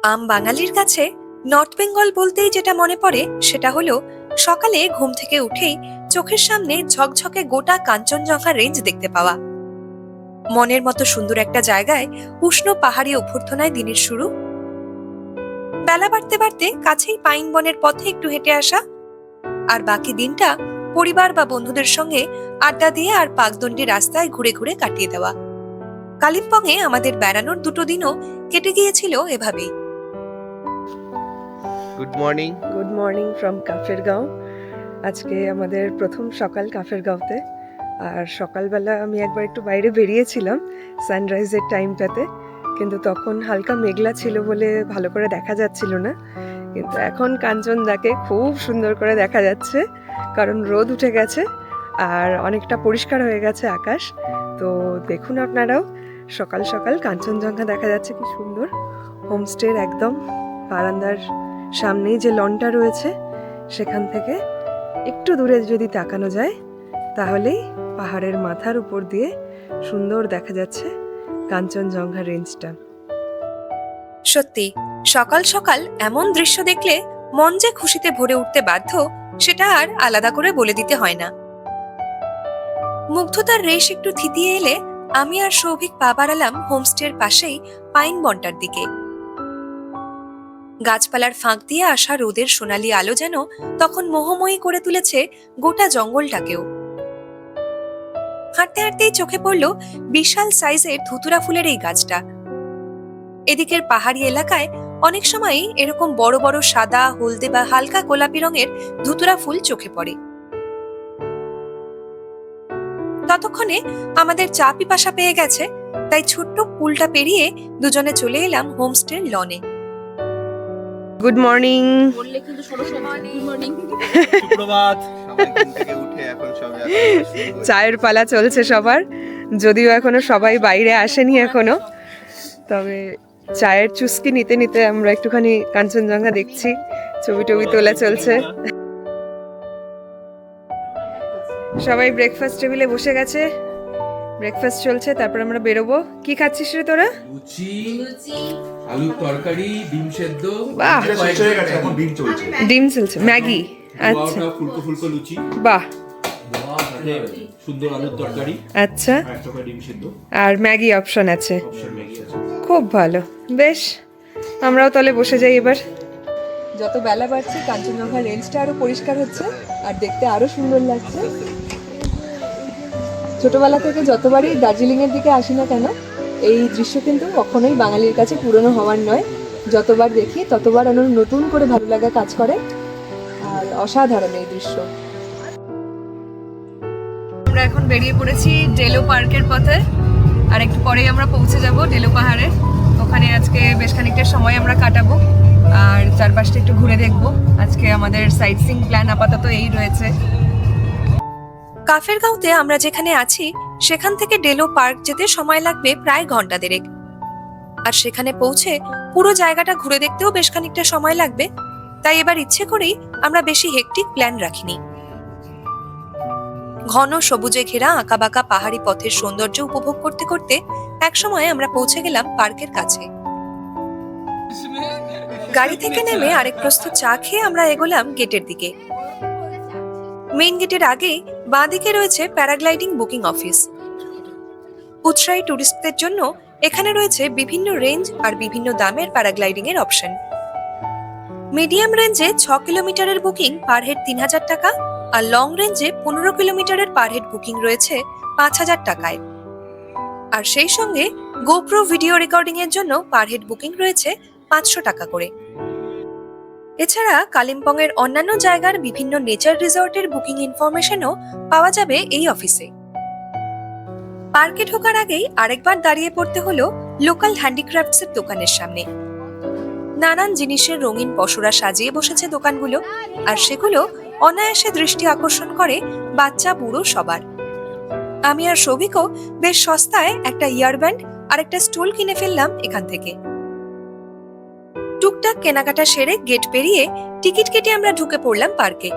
বাঙালির কাছে নর্থ বেঙ্গল বলতেই যেটা মনে পড়ে সেটা হলো সকালে ঘুম থেকে উঠেই চোখের সামনে ঝকঝকে গোটা কাঞ্চনজঙ্ঘা রেঞ্জ দেখতে পাওয়া। মনের মতো সুন্দর একটা জায়গায় উষ্ণ পাহাড়ি অভ্যর্থনায় দিনের শুরু। বেলা বাড়তে বাড়তে কাছেই পাইন বনের পথে একটু হেঁটে আসা, আর বাকি দিনটা পরিবার বা বন্ধুদের সঙ্গে আড্ডা দিয়ে আর পাকদণ্ডী রাস্তায় ঘুরে ঘুরে কাটিয়ে দেওয়া। কালিম্পংয়ে আমাদের বেড়ানোর দুটো দিনও কেটে গিয়েছিল এভাবেই। Good morning from Kafergaon. আজকে আমাদের প্রথম সকাল কাফেরগাঁওতে। আর সকালবেলা আমি একবার একটু বাইরে বেরিয়েছিলাম সানরাইজের টাইমটাতে, কিন্তু তখন হালকা মেঘলা ছিল বলে ভালো করে দেখা যাচ্ছিল না। কিন্তু এখন কাঞ্চনদাকে খুব সুন্দর করে দেখা যাচ্ছে, কারণ রোদ উঠে গেছে আর অনেকটা পরিষ্কার হয়ে গেছে আকাশ। তো দেখুন আপনারাও, সকাল সকাল কাঞ্চনজঙ্ঘা দেখা যাচ্ছে কি সুন্দর। হোমস্টের একদম বারান্দার সামনেই যে লনটা রয়েছে সেখান থেকে একটু দূরে যদি তাকানো যায় তাহলেই পাহাড়ের মাথার উপর দিয়ে সুন্দর দেখা যাচ্ছে কাঞ্চনজঙ্ঘা রেঞ্জটা। সত্যি সকাল সকাল এমন দৃশ্য দেখলে মন যে খুশিতে ভরে উঠতে বাধ্য, সেটা আর আলাদা করে বলে দিতে হয় না। মুগ্ধতার রেশ একটু থিতিয়ে এলে আমি আর সৌভিক পা বাড়ালাম হোমস্টের পাশেই পাইন বনটার দিকে। গাছপালার ফাঁক দিয়ে আসা রোদের সোনালি আলো যেন তখন মোহময়ী করে তুলেছে গোটা জঙ্গলটাকেও। হাঁটতে হাঁটতেই চোখে পড়ল বিশাল সাইজের ধুতুরা ফুলের এই গাছটা। এদিকের পাহাড়ি এলাকায় অনেক সময়ই এরকম বড় বড় সাদা, হলদে বা হালকা গোলাপি রঙের ধুতুরা ফুল চোখে পড়ে। ততক্ষণে আমাদের চা পিপাসা পেয়ে গেছে, তাই ছোট্ট পুলটা পেরিয়ে দুজনে চলে এলাম হোমস্টের লনে। Good morning. চায়ের পালা চলছে সবার, যদিও এখনো সবাই বাইরে আসেনি এখনো, তবে চায়ের চুস্কি নিতে নিতে আমরা একটুখানি কাঞ্চনজঙ্ঘা দেখছি, ছবি টবি তোলা চলছে। সবাই ব্রেকফাস্ট টেবিলে বসে গেছে, ব্রেকফাস্ট চলছে, তারপর আমরা বেরোবো। কি খাচ্ছিস রে তোরা? লুচি, আলুর তরকারি, ডিম সেদ্ধ। বাহ, এখন ডিম চলছে, ডিম চলছে, ম্যাগি। আচ্ছা, ফুলকো ফুলকো লুচি। বাহ, সুন্দর আলুর তরকারি। আচ্ছা, আর একটা করে ডিম সেদ্ধ, আর ম্যাগি অপশন আছে। অপশন ম্যাগি আছে। খুব ভালো, বেশ, আমরাও তাহলে বসে যাই এবার। যত বেলা বাড়ছে কাঞ্চনজঙ্ঘা রেঞ্জটা আরো পরিষ্কার হচ্ছে আর দেখতে আরো সুন্দর লাগছে। ছোটবেলা থেকে যতবারই দার্জিলিং এর দিকে আসি না কেন, এই দৃশ্য কিন্তু কখনোই বাঙালির কাছে পুরনো হওয়ার নয়। যতবার দেখি ততবার আমার নতুন করে ভালো লাগা কাজ করে, আর অসাধারণ এই দৃশ্য। আমরা এখন বেরিয়ে পড়েছি ডেলো পার্কের পথে, আর একটু পরেই আমরা পৌঁছে যাব ডেলো পাহাড়ে। ওখানে আজকে বেশ খানিকটা সময় আমরা কাটাবো আর চারপাশটা একটু ঘুরে দেখবো। আজকে আমাদের সাইট সিইং প্ল্যান আপাতত এই রয়েছে। কাফেরগাঁওতে আমরা যেখানে আছি সেখান থেকে ডেলো পার্ক যেতে সময় লাগবে প্রায় ঘন্টা দেড়েক, আর সেখানে পৌঁছে পুরো জায়গাটা ঘুরে দেখতেও বেশ খানিকটা সময় লাগবে। তাই এবার ইচ্ছে করেই আমরা বেশি হেক্টিক প্ল্যান রাখিনি। ঘন সবুজে ঘেরা আঁকাবাঁকা পাহাড়ি পথের সৌন্দর্য উপভোগ করতে করতে একসময় আমরা পৌঁছে গেলাম পার্কের কাছে। গাড়ি থেকে নেমে আরেক প্রস্থ চা খেয়ে আমরা এগোলাম গেটের দিকে। মেইন গেটের আগেই বাঁদিকে রয়েছে প্যারাগ্লাইডিং বুকিং অফিস। উৎসাহী টুরিস্টদের জন্য এখানে রয়েছে বিভিন্ন রেঞ্জ আর বিভিন্ন দামের প্যারাগ্লাইডিং এর অপশন। মিডিয়াম রেঞ্জে 6 কিলোমিটারের বুকিং পার হেড 3000 টাকা, আর লং রেঞ্জে 15 কিলোমিটারের পার হেড বুকিং রয়েছে 5000 টাকায়। আর সেই সঙ্গে গোপ্রো ভিডিও রেকর্ডিং এর জন্য পার হেড বুকিং রয়েছে 500 টাকা করে। এছাড়া কালিম্পং এর অন্যান্য জায়গার বিভিন্ন নেচার রিসর্টের বুকিং ইনফরমেশনও পাওয়া যাবে এই অফিসে। পার্কে ঢোকার আগেই আরেকবার দাঁড়িয়ে পড়তে হলো লোকাল হ্যান্ডিক্রাফটস এর দোকানের সামনে। নানান জিনিসের রঙিন পসরা সাজিয়ে বসেছে দোকানগুলো, আর সেগুলো অনায়াসে দৃষ্টি আকর্ষণ করে বাচ্চা বুড়ো সবার। আমি আর সৌভিকও বেশ সস্তায় একটা ইয়ারব্যান্ড আর একটা স্টুল কিনে ফেললাম এখান থেকে। টুকটাক কেনাকাটা সেরে গেট পেরিয়ে টিকিট কেটে আমরা ঢুকে পড়লাম পার্কে।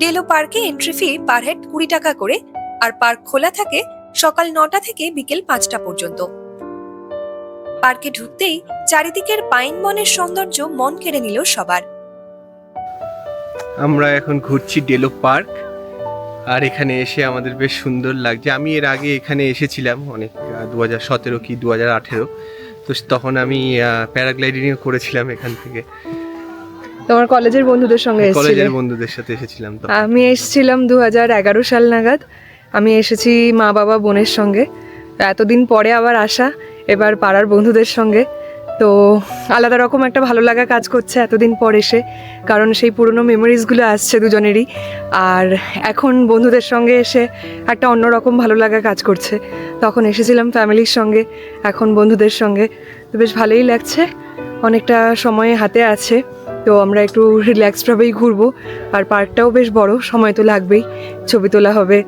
ডেলো পার্কে এন্ট্রি ফি পার হেড 20 টাকা করে, আর পার্ক খোলা থাকে সকাল 9টা থেকে বিকেল 5টা পর্যন্ত। পার্কে ঢুকতেই চারিদিকের পাইন বনের সৌন্দর্য মন কেড়ে নিল সবার। আমরা এখন ঘুরছি ডেলো পার্ক, আর এখানে এসে আমাদের বেশ সুন্দর লাগছে। আমি এর আগে এখানে এসেছিলাম অনেক 2017 কি 2018, তো তখন আমি প্যারাগ্লাইডিংও করেছিলাম এখান থেকে। তোমার কলেজের বন্ধুদের সঙ্গে এসেছিলে? কলেজের বন্ধুদের সাথে এসেছিলাম। তো আমি এসেছিলাম 2011 সাল নাগাদ। আমি এসেছি মা বাবা বোনের সঙ্গে, এতদিন পরে আবার আসা, এবার পাড়ার বন্ধুদের সঙ্গে। তো আলাদা রকম একটা ভালো লাগা কাজ করছে এতদিন পর এসে, কারণ সেই পুরনো মেমোরিজগুলো আসছে দুজনেরই। আর এখন বন্ধুদের সঙ্গে এসে একটা অন্যরকম ভালো লাগা কাজ করছে। তখন এসেছিলাম ফ্যামিলির সঙ্গে, এখন বন্ধুদের সঙ্গে, তো বেশ ভালোই লাগছে। অনেকটা সময় হাতে আছে, তো আমরা একটু রিল্যাক্সডভাবেই ঘুরবো। আর পার্কটাও বেশ বড়, সময় তো লাগবেই, ছবি তোলা হবে।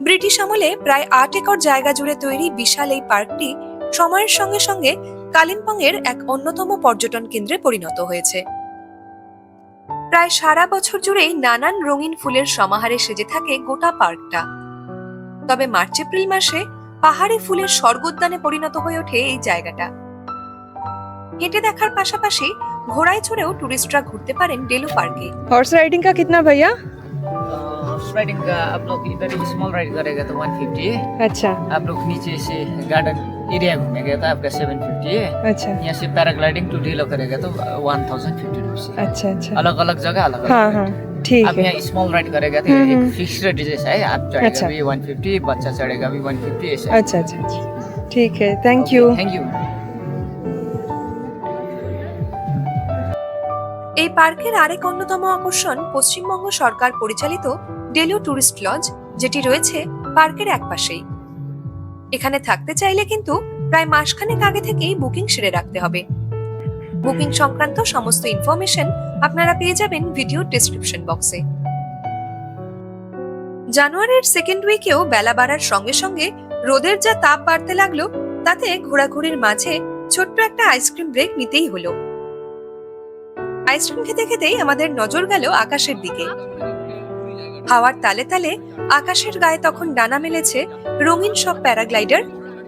ব্রিটিশ আমলে প্রায় 8 একর জায়গা জুড়ে তৈরি বিশাল এই পার্কটি সময়ের সঙ্গে সঙ্গে কালিম্পংয়ের এক অন্যতম পর্যটন কেন্দ্রে পরিণত হয়েছে। প্রায় সারা বছর জুড়েই নানান রঙিন ফুলের সমাহারে সেজে থাকে গোটা পার্কটা। তবে মার্চ এপ্রিল মাসে পাহাড়ি ফুলের স্বর্গোদ্যানে পরিণত হয়ে ওঠে এই জায়গাটা। হেঁটে দেখার পাশাপাশি ঘোড়ায় চড়েও টুরিস্টরা ঘুরতে পারেন ডেলো পার্কে। हॉर्स राइडिंग का कितना भैया? हॉर्स राइडिंग का आप लोग इधर स्मॉल राइड करेगा तो 150 है। अच्छा आप लोग नीचे से गार्डन एरिया घूमेगा तो आपका 750 है। अच्छा यहाँ से पैराग्लाइडिंग टू डेलो करेगा तो 1050 रुपीज। अच्छा अच्छा, अलग अलग जगह अलग अलग। हाँ हाँ ठीक आप है। यहाँ स्मॉल राइड करेगा तो एक फिक्स रेट जैसा है, आप चढ़ेगा अच्छा। भी 150, बच्चा चढ़ेगा भी 150 ऐसा। अच्छा अच्छा अच्छा, ठीक है, थैंक यू। Thank you. এই পার্কের আরেক অন্যতম আকর্ষণ পশ্চিমবঙ্গ সরকার পরিচালিত ডেলো টুরিস্ট লজ, যেটি রয়েছে পার্কের একপাশেই। এখানে থাকতে চাইলে কিন্তু প্রায় মাসখানেক আগে থেকেই বুকিং সেরে রাখতে হবে। বুকিং সংক্রান্ত সমস্ত ইনফরমেশন আপনারা পেয়ে যাবেন ভিডিও ডেসক্রিপশন বক্সে। জানুয়ারির সেকেন্ড উইকেও বেলা বাড়ার সঙ্গে সঙ্গে রোদের যা তাপ বাড়তে লাগলো, তাতে ঘোরাঘুরির মাঝে ছোট্ট একটা আইসক্রিম ব্রেক নিতেই হলো। আইসক্রিম খেতে খেতেই আমাদের নজর গেল আকাশের দিকে। হাওয়ার তালে তালে আকাশের গায়ে তখন ডানা মেলেছে রঙিন সব প্যারাগ্লাইডার,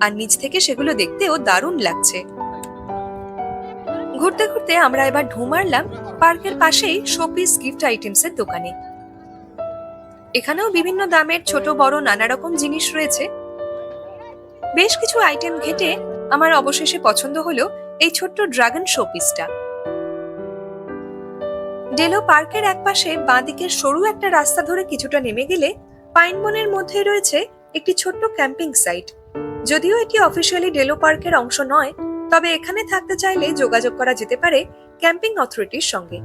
আর নিচ থেকে সেগুলো দেখতেও দারুণ লাগছে। ঘুরতে ঘুরতে আমরা এবার ঢু মারলাম পার্কের পাশেই শোপিস গিফট আইটেমস এর দোকানে। এখানেও বিভিন্ন দামের ছোট বড় নানা রকম জিনিস রয়েছে। বেশ কিছু আইটেম ঘেটে আমার অবশেষে পছন্দ হলো এই ছোট্ট ড্রাগন শোপিসটা। ডেলো পার্কের একপাশে বাঁদিকের সরু একটা রাস্তা ধরে কিছুটা নেমে গেলে পাইন বনের মধ্যে রয়েছে একটি ছোট্ট ক্যাম্পিং সাইট। যদিও এটি অফিসিয়ালি ডেলো পার্কের অংশ নয়, তবে এখানে থাকতে চাইলে যোগাযোগ করা যেতে পারে ক্যাম্পিং অথরিটির সঙ্গে।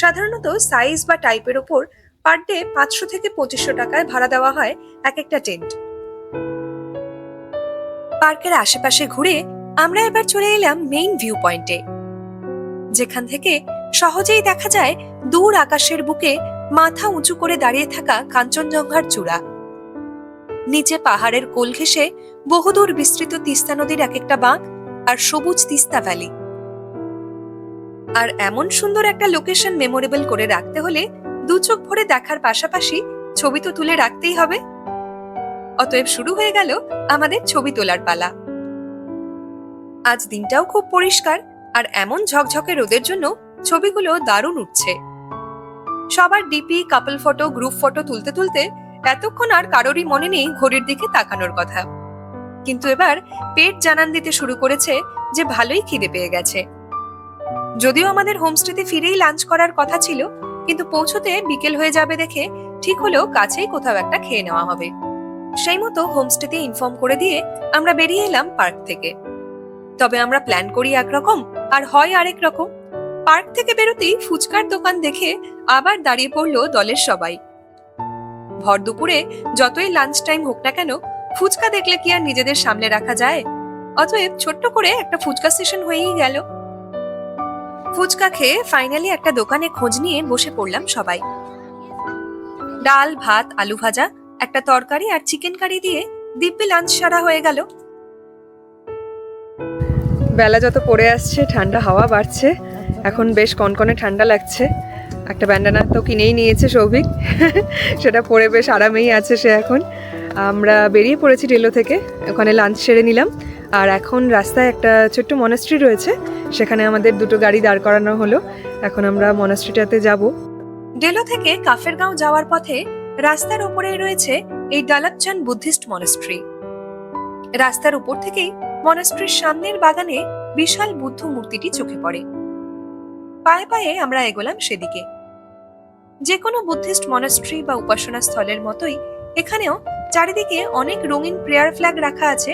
সাধারণত সাইজ বা টাইপের উপর পার ডে 500 থেকে 2500 টাকায় ভাড়া দেওয়া হয় এক একটা টেন্ট। পার্কের আশেপাশে ঘুরে আমরা এবার চলে এলাম মেইন ভিউ পয়েন্টে, যেখান থেকে সহজেই দেখা যায় দূর আকাশের বুকে মাথা উঁচু করে দাঁড়িয়ে থাকা কাঞ্চনজঙ্ঘার চূড়া। নিচে পাহাড়ের কোল ঘেঁষে বহুদূর বিস্তৃত তিস্তা নদীর এক একটা বাঁক আর সবুজ তিস্তা ভ্যালি। আর এমন সুন্দর একটা লোকেশন মেমোরেবল করে রাখতে হলে দু চোখ ভরে দেখার পাশাপাশি ছবি তো তুলে রাখতেই হবে। অতএব শুরু হয়ে গেল আমাদের ছবি তোলার পালা। আজ দিনটাও খুব পরিষ্কার, আর এমন ঝকঝকে রোদের জন্য ছবিগুলো দারুণ উঠছে। সবার ডিপি, কাপল ফটো, গ্রুপ ফটো তুলতে তুলতে এতক্ষণ আর কারোরই মনে নেই ঘড়ির দিকে তাকানোর কথা। কিন্তু এবার পেট জানান দিতে শুরু করেছে যে ভালোই খিদে পেয়ে গেছে। যদিও আমাদের হোমস্টেতে ফিরেই লাঞ্চ করার কথা ছিল, কিন্তু পৌঁছতে বিকেল হয়ে যাবে দেখে ঠিক হলো কাছেই কোথাও একটা খেয়ে নেওয়া হবে। সেই মতো হোমস্টেতে ইনফর্ম করে দিয়ে আমরা বেরিয়ে এলাম পার্ক থেকে। তবে আমরা প্ল্যান করি একরকম আর হয় আরেক রকম। পার্ক থেকে বেরোতেই ফুচকার দোকান দেখে আবার দাঁড়িয়ে পড়লো দলের সবাই। ভর দুপুরে যতই লাঞ্চ টাইম হোক না কেন, ফুচকা দেখলে কি আর নিজেদের সামনে রাখা যায়? অতএব ছোট্ট করে একটা ফুচকা সেশন হয়েই গেল। ফুচকা খেয়ে ফাইনালি একটা দোকানে খোঁজ নিয়ে বসে পড়লাম সবাই। ডাল, ভাত, আলু ভাজা, একটা তরকারি আর চিকেন কারি দিয়ে দিব্যি লাঞ্চ সারা হয়ে গেল। বেলা যত পড়ে আসছে ঠান্ডা হাওয়া বাড়ছে, এখন বেশ কনকনে ঠান্ডা লাগছে। একটা ব্যান্ডানা তো কিনেই নিয়েছে সৌভিক, সেটা পরে বেশ আরামেই আছে সে এখন। আমরা বেরিয়ে পড়েছি ডেলো থেকে, ওখানে লাঞ্চ সেরে নিলাম আর এখন রাস্তায় একটা ছোট্ট মনাস্ট্রি রয়েছে, সেখানে আমাদের দুটো গাড়ি দাঁড় করানো হলো। এখন আমরা মনাস্ট্রিটাতে যাব। ডেলো থেকে কাফেরগাঁও যাওয়ার পথে রাস্তার উপরেই রয়েছে এই ডালাপচান বুদ্ধিস্ট মনাস্ট্রি। রাস্তার উপর থেকেই মনাস্ট্রির সামনের বাগানে বিশাল বুদ্ধ মূর্তিটি চোখে পড়ে। পায়ে পায়ে আমরা এগোলাম সেদিকে। যে কোনো বুদ্ধিস্ট মনাস্ট্রি বা উপাসনা স্থলের মতোই এখানেও চারিদিকে অনেক রঙিন প্রেয়ার ফ্ল্যাগ রাখা আছে।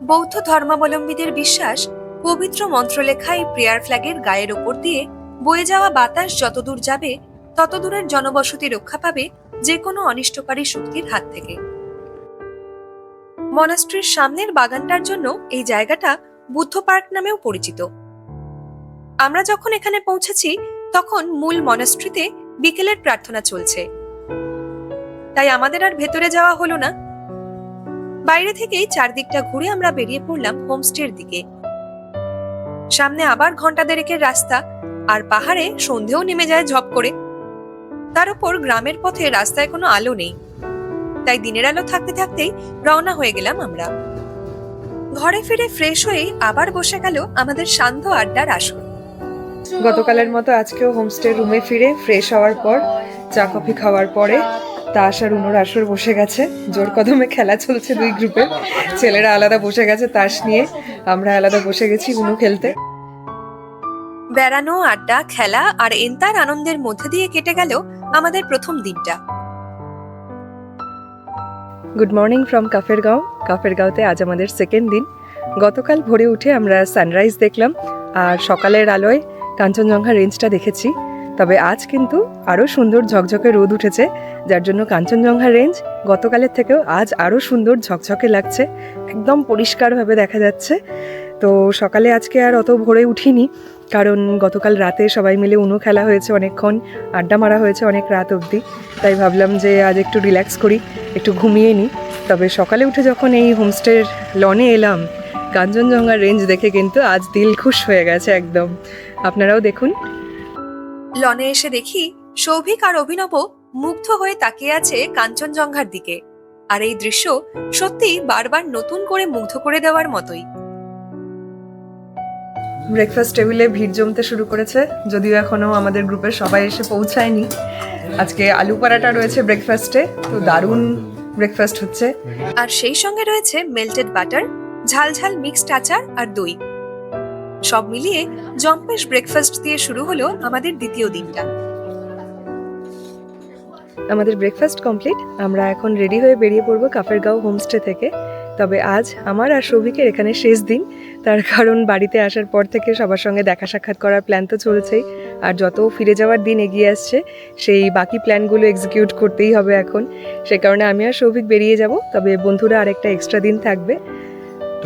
বৌদ্ধ ধর্মাবলম্বীদের বিশ্বাস, পবিত্র মন্ত্রলেখা এই প্রেয়ার ফ্ল্যাগের গায়ের ওপর দিয়ে বয়ে যাওয়া বাতাস যতদূর যাবে ততদূরের জনবসতি রক্ষা পাবে যে কোনো অনিষ্টকারী শক্তির হাত থেকে। মনাস্ট্রির সামনের বাগানটার জন্য এই জায়গাটা বুদ্ধ পার্ক নামেও পরিচিত। আমরা যখন এখানে পৌঁছেছি তখন মূল মনাস্ট্রিতে বিকেলের প্রার্থনা চলছে, তাই আমাদের আর ভেতরে যাওয়া হলো না। বাইরে থেকেই চারদিকটা ঘুরে আমরা বেরিয়ে পড়লাম হোমস্টের দিকে। সামনে আবার ঘন্টা দেড়েকের রাস্তা, আর পাহাড়ে সন্ধেও নেমে যায় ঝপ করে। তার উপর গ্রামের পথে রাস্তায় কোনো আলো নেই, তাই দিনের আলো থাকতে থাকতেই রওনা হয়ে গেলাম আমরা। ঘরে ফিরে ফ্রেশ হয়ে আবার বসে গেল আমাদের সান্ধ্য আড্ডার আসর। গতকালের মতো আজকেও হোমস্টে রুমে ফিরে ফ্রেশ হওয়ার পর চা কফি খাওয়ার পরে তাস আর উনোর আসর বসে গেছে। জোর কদমে খেলা চলছে দুই গ্রুপে। ছেলেরা আলাদা বসে গেছে তাস নিয়ে, আমরা আলাদা বসে গেছি উনো খেলতে। বেড়ানো, আড্ডা, খেলা আর এন্তার আনন্দের মধ্যে দিয়ে কেটে গেল আমাদের প্রথম দিনটা। Good morning from Kafergaon. কাফেরগাঁওতে আজ আমাদের সেকেন্ড দিন। গতকাল ভোরে উঠে আমরা সানরাইজ দেখলাম আর সকালের আলোয় কাঞ্চনজঙ্ঘা রেঞ্জটা দেখেছি। তবে আজ কিন্তু আরও সুন্দর ঝকঝকে রোদ উঠেছে, যার জন্য কাঞ্চনজঙ্ঘা রেঞ্জ গতকালের থেকেও আজ আরও সুন্দর ঝকঝকে লাগছে, একদম পরিষ্কারভাবে দেখা যাচ্ছে। তো সকালে আজকে আর অত ভোরে উঠিনি, কারণ গতকাল রাতে সবাই মিলে উনো খেলা হয়েছে অনেকক্ষণ, আড্ডা মারা হয়েছে অনেক রাত অবধি। তাই ভাবলাম যে আজ একটু রিল্যাক্স করি, একটু ঘুমিয়ে নিই। তবে সকালে উঠে যখন এই হোমস্টের লনে এলাম, কাঞ্চনজঙ্ঘা রেঞ্জ দেখে কিন্তু আজ দিল খুশ হয়ে গেছে একদম। আপনারাও দেখুন। লনে এসে দেখি সৌভিক আর অভিনব মুগ্ধ হয়ে তাকিয়ে আছে কাঞ্চনজঙ্ঘার দিকে। আর এই দৃশ্য সত্যি বারবার নতুন করে মুগ্ধ করে দেওয়ার মতোই। ব্রেকফাস্ট টেবিলে ভিড় জমতে শুরু করেছে, যদিও এখনো আমাদের গ্রুপের সবাই এসে পৌঁছায়নি। আজকে আলু পরাটা রয়েছে ব্রেকফাস্টে, তো দারুণ ব্রেকফাস্ট হচ্ছে। আর সেই সঙ্গে রয়েছে মেল্টেড বাটার, ঝাল ঝাল মিক্সড আচার আর দই। সব মিলিয়ে জম্পেশ ব্রেকফাস্ট দিয়ে শুরু হলো আমাদের দ্বিতীয় দিনটা। আমাদের ব্রেকফাস্ট কমপ্লিট। আমরা এখন রেডি হয়ে বেরিয়ে পড়বো কাফেরগাঁও হোমস্টে থেকে। তবে আজ আমার আর সৌভিকের এখানে শেষ দিন, তার কারণ বাড়িতে আসার পর থেকে সবার সঙ্গে দেখা সাক্ষাৎ করার প্ল্যান তো চলছেই, আর যত ফিরে যাওয়ার দিন এগিয়ে আসছে সেই বাকি প্ল্যানগুলো এক্সিকিউট করতেই হবে এখন। সে কারণে আমি আর সৌভিক বেরিয়ে যাব, তবে বন্ধুরা আরেকটা এক্সট্রা দিন থাকবে।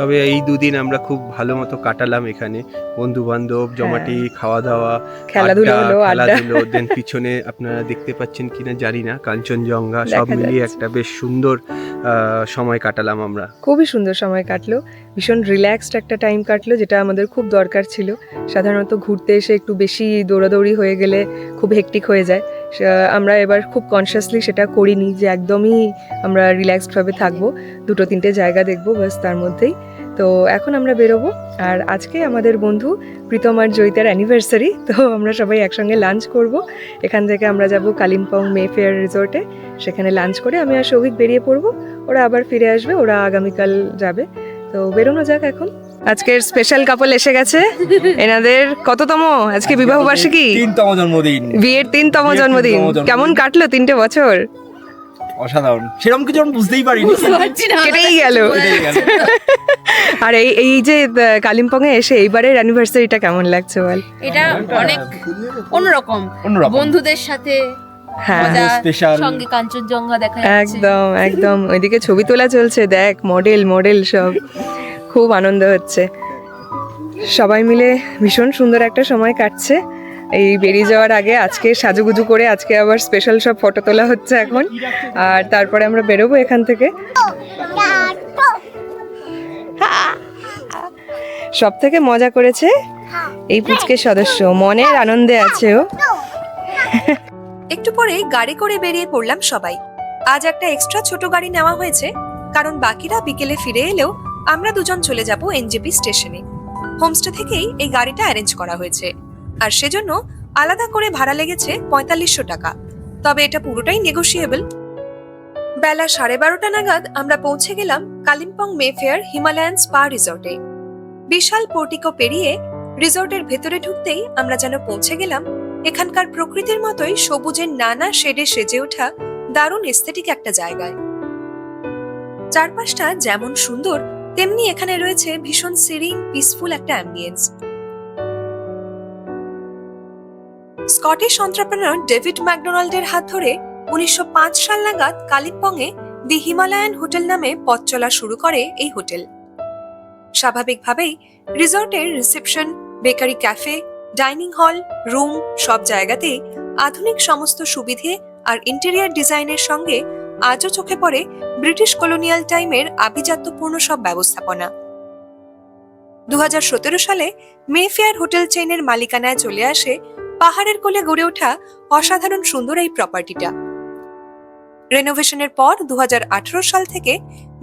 তবে এই দুদিন আমরা খুব ভালো মতো কাটালাম এখানে, বন্ধু বান্ধব জমাটি, খাওয়া দাওয়া, খেলাধুলো হলো, আড্ডা। খেলাধুলো, দেন পিছনে আপনারা দেখতে পাচ্ছেন কিনা জানি না কাঞ্চনজঙ্ঘা, সব দেখা মিলিয়ে যাচ্ছে। একটা বেশ সুন্দর সময় কাটালাম আমরা। খুবই সুন্দর সময় কাটলো, ভীষণ রিল্যাক্সড একটা টাইম কাটলো, যেটা আমাদের খুব দরকার ছিল। সাধারণত ঘুরতে এসে একটু বেশি দৌড়াদৌড়ি হয়ে গেলে খুব হেক্টিক হয়ে যায়। আমরা এবার খুব কনসিয়াসলি সেটা করিনি যে একদমই আমরা রিল্যাক্সডভাবে থাকবো, দুটো তিনটে জায়গা দেখবো ব্যাস, তার মধ্যেই। তো এখন আমরা বেরোবো। আর আজকে আমাদের বন্ধু প্রীতম আর জয়িতার অ্যানিভার্সারি, তো আমরা সবাই একসঙ্গে লাঞ্চ করব। এখান থেকে আমরা যাব কালিম্পং মেফেয়ার রিসোর্টে, সেখানে লাঞ্চ করে আমি আর সৌভিক বেরিয়ে পড়বো। ওরা আবার ফিরে আসবে, ওরা আগামীকাল যাবে। তো বেরোনো যাক এখন। আজকের স্পেশাল কাপল এসে গেছে। এনাদের কততম আজকে বিবাহ বার্ষিকী? 3তম জন্মদিন। বিয়ের 3তম জন্মদিন। জন্মদিন। কেমন কাটলো 3টে বছর? অসাধারণ, সেরকম কিছু আমি বুঝতেই পারিনি। কেটেই গেল। আর এই যে কালিম্পং এ এসে এইবারের অ্যানিভার্সারিটা কেমন লাগছে বল? এটা অনেক অন্যরকম, বন্ধুদের সাথে হ্যাঁ, মজা, স্পেশাল। সঙ্গে কাঞ্চনজঙ্ঘা দেখা যাচ্ছে। একদম একদম। ওইদিকে ছবি তোলা চলছে, দেখ মডেল সব, খুব আনন্দ হচ্ছে। সবাই মিলে ভীষণ সুন্দর একটা সময় কাটছে। এই বেরিয়ে যাওয়ার আগে আজকে সাজুগুজু করে আজকে আবার স্পেশাল সব ফটো তোলা হচ্ছে এখন, আর তারপরে আমরা বেরোবো এখান থেকে। সব থেকে মজা করেছে এই পুচকের সদস্য, মনের আনন্দে আছে ও। একটু পরে গাড়ি করে বেরিয়ে পড়লাম সবাই। আজ একটা এক্সট্রা ছোট গাড়ি নেওয়া হয়েছে, কারণ বাকিরা বিকেলে ফিরে এলেও আমরা দুজন চলে যাব এনজেপি স্টেশনে। হোমস্টে থেকেই এই গাড়িটা অ্যারেঞ্জ করা হয়েছে, আর সেজন্য আলাদা করে ভাড়া লেগেছে 4500 টাকা। তবে এটা পুরোটাই নেগোশিয়েবল। বেলা 12:30 নাগাদ আমরা পৌঁছে গেলাম কালিম্পং মেফেয়ার হিমালয়ান স্পা রিসর্টে। বিশাল পোর্টিকো পেরিয়ে রিসর্টের ভেতরে ঢুকতেই আমরা যেন পৌঁছে গেলাম এখানকার প্রকৃতির মতোই সবুজের নানা শেডে সেজে ওঠা দারুণ এস্থেটিক একটা জায়গায়। চারপাশটা যেমন সুন্দর, তেমনি এখানে রয়েছে ভীষণ সিরিন পিসফুল একটা অ্যাম্বিয়েন্স। স্কটিশ এন্টারপ্রেনার ডেভিড ম্যাকডোনাল্ডের হাত ধরে 1905 সাল নাগাদ কালিম্পংয়ে দি হিমালয়ান হোটেল নামে পথ চলা শুরু করে এই হোটেল। স্বাভাবিকভাবেই রিসর্টের reception, bakery, cafe, dining hall, room সব জায়গাতেই আধুনিক সমস্ত সুবিধে আর ইন্টেরিয়ার ডিজাইনের সঙ্গে আজও চোখে পড়ে ব্রিটিশ কলোনিয়াল টাইমের আভিজাত্যপূর্ণ সব ব্যবস্থাপনা। 2017 সালে মেফেয়ার হোটেল চেইনের মালিকানায় চলে আসে পাহাড়ের কোলে গড়ে ওঠা অসাধারণ সুন্দর এই প্রপার্টিটা। রেনোভেশনের পর 2018 সাল থেকে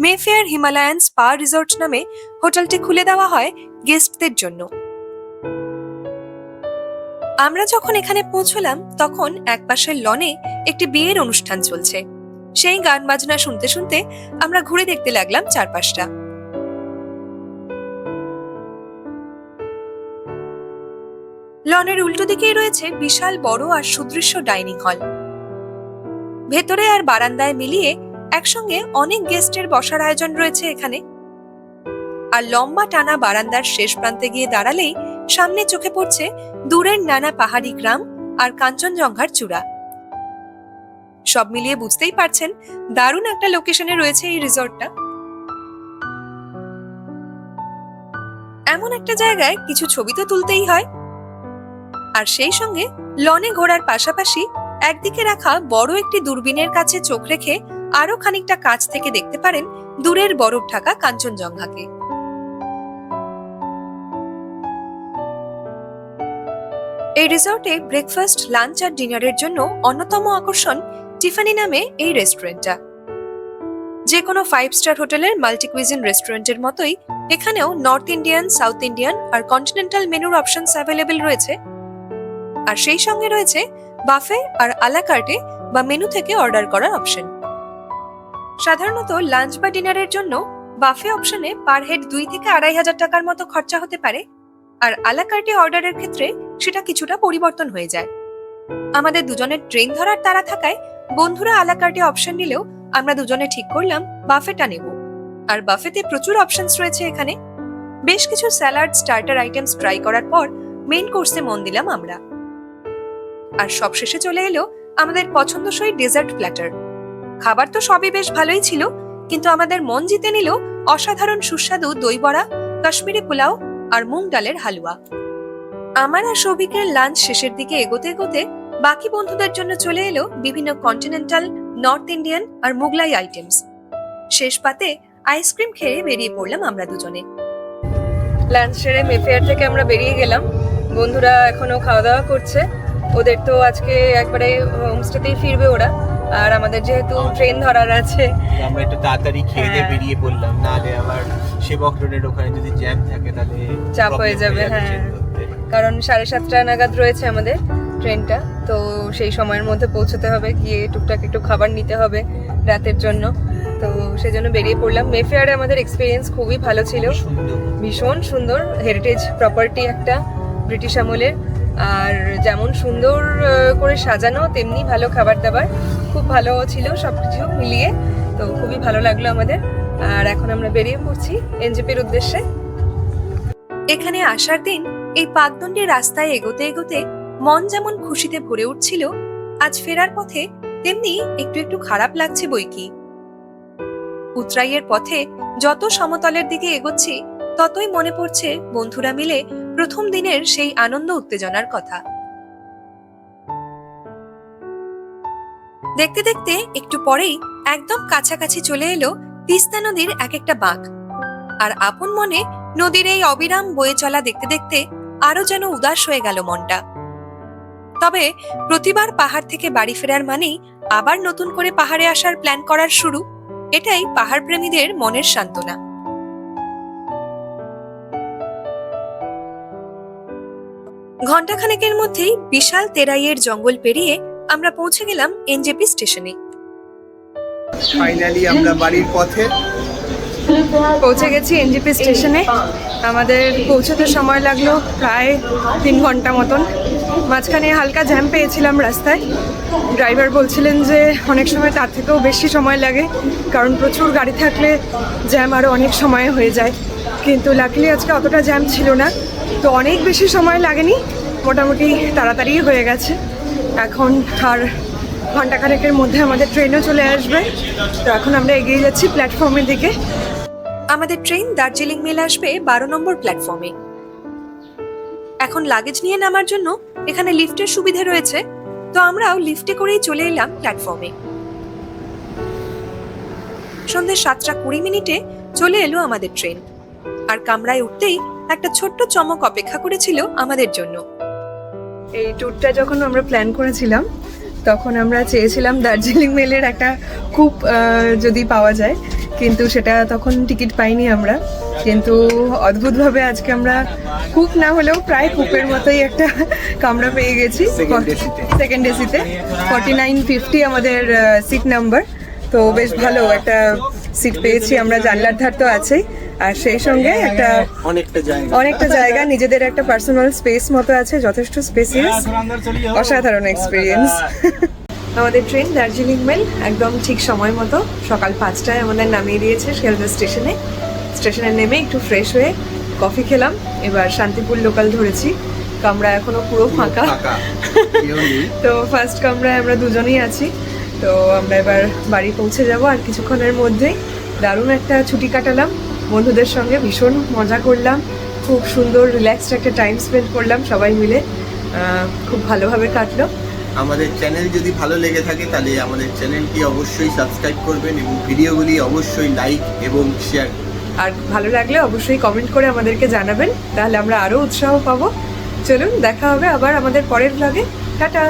মেফেয়ার হিমালয়ান স্পা রিসর্ট নামে হোটেলটি খুলে দেওয়া হয় গেস্টদের জন্য। আমরা যখন এখানে পৌঁছলাম তখন একপাশের লনে একটি বিয়ের অনুষ্ঠান চলছে। সেই গান বাজনা শুনতে শুনতে আমরা ঘুরে দেখতে লাগলাম চারপাশটা। লনের উল্টো দিকেই রয়েছে বিশাল বড় আর সুদৃশ্য ডাইনিং হল। ভেতরে আর বারান্দায় মিলিয়ে একসঙ্গে অনেক গেস্টের বসার আয়োজন রয়েছে এখানে। আর লম্বা টানা বারান্দার শেষ প্রান্তে গিয়ে দাঁড়ালেই সামনে চোখে পড়ছে দূরের নানা পাহাড়ি গ্রাম আর কাঞ্চনজঙ্ঘার চূড়া। সব মিলিয়ে বুঝতেই পারছেন দারুণ একটা লোকেশনে রয়েছে এই রিসর্টটা। এমন একটা জায়গায় কিছু ছবি তো তুলতেই হয়, আর সেই সঙ্গে লনে ঘোরার পাশাপাশি একদিকে রাখা বড় একটি দূরবীনের কাছে চোখ রেখে আরো খানিকটা কাছ থেকে দেখতে পারেন দূরের বরফ ঢাকা কাঞ্চনজঙ্ঘাকে। এই রিসর্টে ব্রেকফাস্ট, লাঞ্চ আর ডিনারের জন্য অন্যতম আকর্ষণ টিফানি নামে এই রেস্টুরেন্টটা। যে কোনো 5 স্টার হোটেলের মাল্টি কুইজিন রেস্টুরেন্টের মতোই এখানেও নর্থ ইন্ডিয়ান, সাউথ ইন্ডিয়ান আর কন্টিনেন্টাল মেনুর অপশনস অ্যাভেলেবেল রয়েছে। আর সেই সঙ্গে রয়েছে বাফে আর আলা কার্টে বা মেনু থেকে অর্ডার করার অপশন। সাধারণত লাঞ্চ বা ডিনারের জন্য বাফে অপশনে পার হেড 2 থেকে 2500 টাকার মতো খরচা হতে পারে, আর আলা কার্টে অর্ডারের ক্ষেত্রে সেটা কিছুটা পরিবর্তন হয়ে যায়। আমাদের দুজনের ট্রেন ধরার তাড়া থাকায় বন্ধুরা আলা কার্টে অপশন নিলেও আমরা দুজনে ঠিক করলাম বাফেটা নেব। আর বাফেতে প্রচুর অপশনস রয়েছে এখানে। বেশ কিছু স্যালাড, স্টার্টার আইটেমস ট্রাই করার পর মেইন কোর্সে মন দিলাম আমরা। আর সবশেষে চলে এলো আমাদের পছন্দসই ডেজার্ট প্ল্যাটার। খাবার তো সবই বেশ ভালোই ছিল, কিন্তু আমাদের মন জিতে নিল অসাধারণ সুস্বাদু দই বড়া, কাশ্মীরি পোলাও আর মুগ ডালের হালুয়া। আমার আর সৌভিকের লাঞ্চ শেষের দিকে এগোতে এগোতে বাকি বন্ধুদের জন্য চলে এলো বিভিন্ন কন্টিনেন্টাল, নর্থ ইন্ডিয়ান আর মুগলাই আইটেমস। শেষ পাতে আইসক্রিম খেয়ে বেরিয়ে পড়লাম আমরা দুজনে। লাঞ্চ সেরে মেফেয়ার থেকে আমরা বেরিয়ে গেলাম। বন্ধুরা এখনো খাওয়া দাওয়া করছে। ওদের তো আজকে একবারে হোমস্টেতেই ফিরবে ওরা, আর আমাদের যেহেতু ট্রেন ধরার আছে আমরা একটু তাড়াতাড়ি খেয়ে দিয়ে বেরিয়ে পড়লাম, নাহলে আবার সেবক রোডের ওখানে যদি জ্যাম থাকে তাহলে চাপ হয়ে যাবে। হ্যাঁ, কারণ 7:30 নাগাদ রয়েছে আমাদের ট্রেনটা, তো সেই সময়ের মধ্যে পৌঁছতে হবে, গিয়ে টুকটাক একটু খাবার নিতে হবে রাতের জন্য। তো সেজন্য বেরিয়ে পড়লাম। মেফেয়ারে আমাদের এক্সপিরিয়েন্স খুবই ভালো ছিল, ভীষণ সুন্দর হেরিটেজ প্রপার্টি একটা, ব্রিটিশ আমলের। আর যেমন সুন্দর করে সাজানো তেমনি ভালো খাবার দাবার, খুব ভালো ছিল সবকিছু মিলিয়ে। তো খুবই ভালো লাগলো আমাদের। আর এখন আমরা বেরিয়ে পড়ছি এনজেপির উদ্দেশ্যে। এখানে আসার দিন এই পাকদণ্ডী রাস্তায় এগোতে এগোতে মন যেমন খুশিতে ভরে উঠছিল, আজ ফেরার পথে তেমনি একটু একটু খারাপ লাগছে বইকি। উতরাইয়ের পথে যত সমতলের দিকে এগোচ্ছি ততই মনে পড়ছে বন্ধুরা মিলে প্রথম দিনের সেই আনন্দ উত্তেজনার কথা। দেখতে দেখতে একটু পরেই একদম কাছাকাছি চলে এলো তিস্তা নদীর এক একটা বাঁক। আর আপন মনে নদীর এই অবিরাম বয়ে চলা দেখতে দেখতে আরো যেন উদাস হয়ে গেল মনটা। তবে প্রতিবার পাহাড় থেকে বাড়ি ফেরার মানেই আবার নতুন করে পাহাড়ে আসার প্ল্যান করার শুরু, এটাই পাহাড় প্রেমীদের মনের সান্ত্বনা। ঘণ্টাখানেকের মধ্যেই বিশাল তেরাইয়ের জঙ্গল পেরিয়ে আমরা পৌঁছে গেলাম এনজেপি স্টেশনে। ফাইনালি আমরা বাড়ির পথে। পৌঁছে গেছি এনজেপি স্টেশনে। আমাদের পৌঁছতে সময় লাগলো প্রায় 3 ঘন্টা মতন। মাঝখানে হালকা জ্যাম পেয়েছিলাম রাস্তায়। ড্রাইভার বলছিলেন যে অনেক সময় তার থেকেও বেশি সময় লাগে, কারণ প্রচুর গাড়ি থাকলে জ্যাম আরও অনেক সময় হয়ে যায়। কিন্তু লাকিলি আজকে অতটা জ্যাম ছিল না, তো অনেক বেশি সময় লাগেনি, মোটামুটি তাড়াতাড়ি হয়ে গেছে। এখন আর ঘন্টাখানেকের মধ্যে আমাদের ট্রেনও চলে আসবে। তো এখন আমরা এগিয়ে যাচ্ছি প্ল্যাটফর্মের দিকে। আমাদের ট্রেন দার্জিলিং মেল আসবে 12 নম্বর প্ল্যাটফর্মে। এখন লাগেজ নিয়ে নামার জন্য এখানে লিফটের সুবিধা রয়েছে, তো আমরাও লিফটে করেই চলে এলাম প্ল্যাটফর্মে। সন্ধ্যে 7:20 চলে এলো আমাদের ট্রেন, আর কামরায় উঠতেই একটা ছোট্ট চমক অপেক্ষা করেছিল আমাদের জন্য। এই ট্যুরটা যখন আমরা প্ল্যান করেছিলাম তখন আমরা চেয়েছিলাম দার্জিলিং মেলের একটা কূপ যদি পাওয়া যায়, কিন্তু সেটা তখন টিকিট পাইনি আমরা। কিন্তু অদ্ভুতভাবে আজকে আমরা কূপ না হলেও প্রায় কূপের মতোই একটা কামরা পেয়ে গেছি সেকেন্ড এসিতে। 4950 আমাদের সিট নাম্বার, তো বেশ ভালো একটা সিট পেয়েছি আমরা। জানলার ধার তো আছেই, আর সেই সঙ্গে একটা অনেকটা জায়গা, নিজেদের একটা পার্সোনাল স্পেস মতো আছে, যথেষ্ট স্পেসিয়াস। অসাধারণ এক্সপিরিয়েন্স। আমাদের ট্রেন দার্জিলিং মেল একদম ঠিক সময় মতো সকাল 5টায় আমাদের নামিয়ে দিয়েছে শিয়ালদা স্টেশনে। স্টেশনে নেমে একটু ফ্রেশ হয়ে কফি খেলাম, এবার শান্তিপুর লোকাল ধরেছি। কামরা এখনো পুরো ফাঁকা। তো ফার্স্ট কামরায় আমরা দুজনেই আছি। তো আমরা এবার বাড়ি পৌঁছে যাব আর কিছুক্ষণের মধ্যেই। দারুণ একটা ছুটি কাটালাম বন্ধুদের সঙ্গে, ভীষণ মজা করলাম, খুব সুন্দর রিল্যাক্সড একটা টাইম স্পেন্ড করলাম সবাই মিলে, খুব ভালোভাবে কাটলো। আমাদের চ্যানেল যদি ভালো লেগে থাকে তাহলে আমাদের চ্যানেলটি অবশ্যই সাবস্ক্রাইব করবেন এবং ভিডিওগুলি অবশ্যই লাইক এবং শেয়ার। আর ভালো লাগলে অবশ্যই কমেন্ট করে আমাদেরকে জানাবেন, তাহলে আমরা আরও উৎসাহ পাবো। চলুন দেখা হবে আবার আমাদের পরের ব্লগে। টাটা।